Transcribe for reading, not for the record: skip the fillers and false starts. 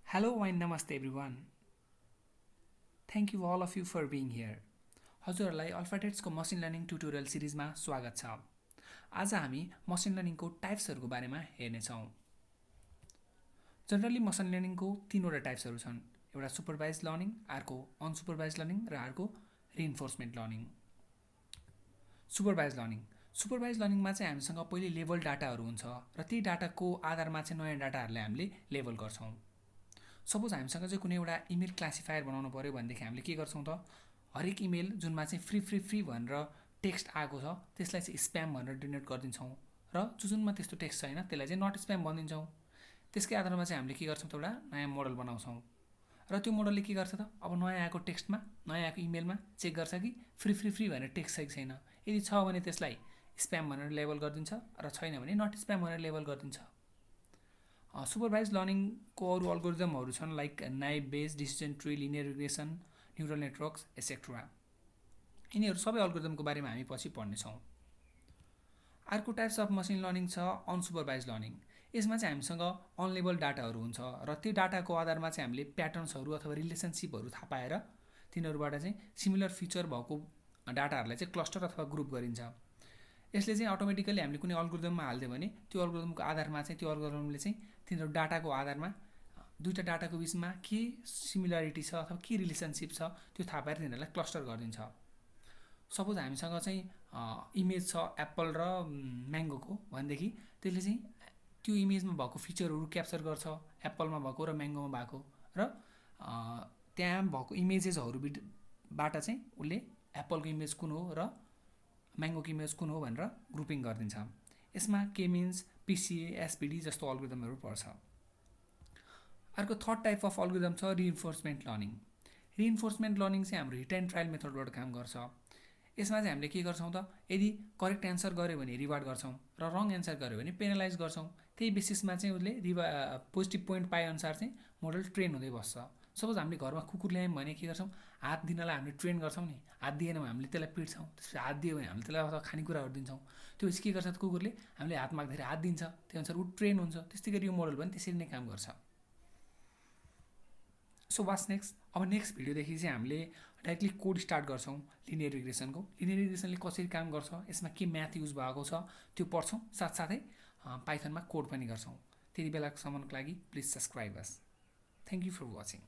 Hello and namaste everyone. Thank you all of you for being here. हजुरहरूलाई अल्फाटेट्सको machine learning tutorial सिरिजमा स्वागत छ। आज हामी मसिन लर्निङको टाइप्सहरूको बारेमा हेर्नेछौँ। जनरली मसिन लर्निङको तीनवटा टाइप्सहरू छन्। एउटा सुपरभाइज्ड लर्निङ, अर्को अनसुपरभाइज्ड लर्निङ र अर्को रिइन्फोर्समेन्ट लर्निङ। सुपरभाइज्ड लर्निङ लर्निङमा चाहिँ हामीसँग पहिले लेभल डाटाहरू हुन्छ र ती डाटाको आधारमा चाहिँ नयाँ डाटाहरूलाई हामीले लेभल गर्छौँ। सपोज हामीसँग चाहिँ कुनै एउटा इमेल क्लासिफायर बनाउनु पर्यो भनेदेखि हामीले के गर्छौँ त, हरेक इमेल जुनमा चाहिँ फ्री भनेर टेक्स्ट आएको छ त्यसलाई चाहिँ स्प्याम भनेर डिनोट गरिदिन्छौँ र जुनमा त्यस्तो टेक्स्ट छैन त्यसलाई चाहिँ नट स्प्याम भनिदिन्छौँ। त्यसकै आधारमा चाहिँ हामीले के गर्छौँ त, एउटा नयाँ मोडल बनाउँछौँ र त्यो मोडलले के गर्छ त, अब नयाँ आएको टेक्स्टमा, नयाँ आएको इमेलमा चेक गर्छ कि फ्री भनेर टेक्स्ट छ कि छैन। यदि छ भने त्यसलाई स्प्याम भनेर लेबल गरिदिन्छ र छैन भने नट स्प्याम भनेर लेबल गरिदिन्छ। सुपरभाइज्ड लर्निङको अरू अल्गोरिदमहरू छन् like naive Bayes, decision tree, linear regression, neural networks etcetera. यिनीहरू सबै अल्गोरिदमको बारेमा हामी पछि पढ्नेछौँ। अर्को टाइप्स अफ मसिन लर्निङ छ अनसुपरभाइज्ड लर्निङ। यसमा चाहिँ हामीसँग अनलेबल डाटाहरू हुन्छ र त्यो डाटाको आधारमा चाहिँ हामीले प्याटर्न्सहरू अथवा रिलेसनसिपहरू थाहा पाएर तिनीहरूबाट चाहिँ सिमिलर फिचर भएको डाटाहरूलाई चाहिँ क्लस्टर अथवा ग्रुप गरिन्छ। यसले चाहिँ अटोमेटिकली हामीले कुनै अल्गोरिदममा हाल्दियो भने त्यो अल्गोरिदमको आधारमा चाहिँ त्यो अल्गोरिदमले चाहिँ तिनीहरू डाटाको आधारमा दुईवटा डाटाको बिचमा के सिमिलरिटी छ अथवा के रिलेसनसिप छ त्यो थाहा पाएर तिनीहरूलाई क्लस्टर गरिदिन्छ। सपोज हामीसँग चाहिँ इमेज छ एप्पल र म्याङ्गोको भनेदेखि त्यसले चाहिँ त्यो इमेजमा भएको फिचरहरू क्याप्चर गर्छ, एप्पलमा भएको र म्याङ्गोमा भएको, र त्यहाँ भएको इमेजेसहरूबाट चाहिँ उसले एप्पलको इमेज कुन हो र म्याङ्गोको इमेज कुन हो भनेर ग्रुपिङ गरिदिन्छ। यसमा के मिन्स, पिसिए, एसपिडी जस्तो अल्गोरिदमहरू पर्छ। अर्को थर्ड टाइप अफ अल्गोरिदम छ रिइन्फोर्समेन्ट लर्निङ। रिइन्फोर्समेन्ट लर्निङ चाहिँ हाम्रो हिट एन्ड ट्रायल मेथडबाट काम गर्छ। यसमा चाहिँ हामीले के गर्छौँ त, यदि करेक्ट एन्सर गर्यो भने रिवार्ड गर्छौँ र रङ एन्सर गर्यो भने पेनलाइज गर्छौँ। त्यही बेसिसमा चाहिँ उसले पोजिटिभ पोइन्ट पाएअनुसार चाहिँ मोडल ट्रेन हुँदै बस्छ। सपोज हामीले घरमा कुकुर ल्यायौँ भने के गर्छौँ, हात दिनलाई हामीले ट्रेन गर्छौँ नि, हात दिएन भने हामीले त्यसलाई पिट्छौँ, त्यसपछि हात दियो भने हामीले त्यसलाई अथवा खानेकुराहरू दिन्छौँ। त्योपछि के गर्छ त कुकुरले, हामीले हात माग्दाखेरि हात दिन्छ, त्यो अनुसार ऊ ट्रेन हुन्छ। त्यस्तै गरी यो मोडल पनि त्यसरी नै काम गर्छ। सो वाट्स नेक्स्ट, अब नेक्स्ट भिडियोदेखि चाहिँ हामीले डाइरेक्टली कोड स्टार्ट गर्छौँ लिनियर रिग्रेसनको। लिनियर रिग्रेसनले कसरी काम गर्छ, यसमा के म्याथ युज भएको छ त्यो पढ्छौँ, साथसाथै पाइथनमा कोड पनि गर्छौँ। त्यति बेलासम्मको लागि please subscribe us. Thank you for watching.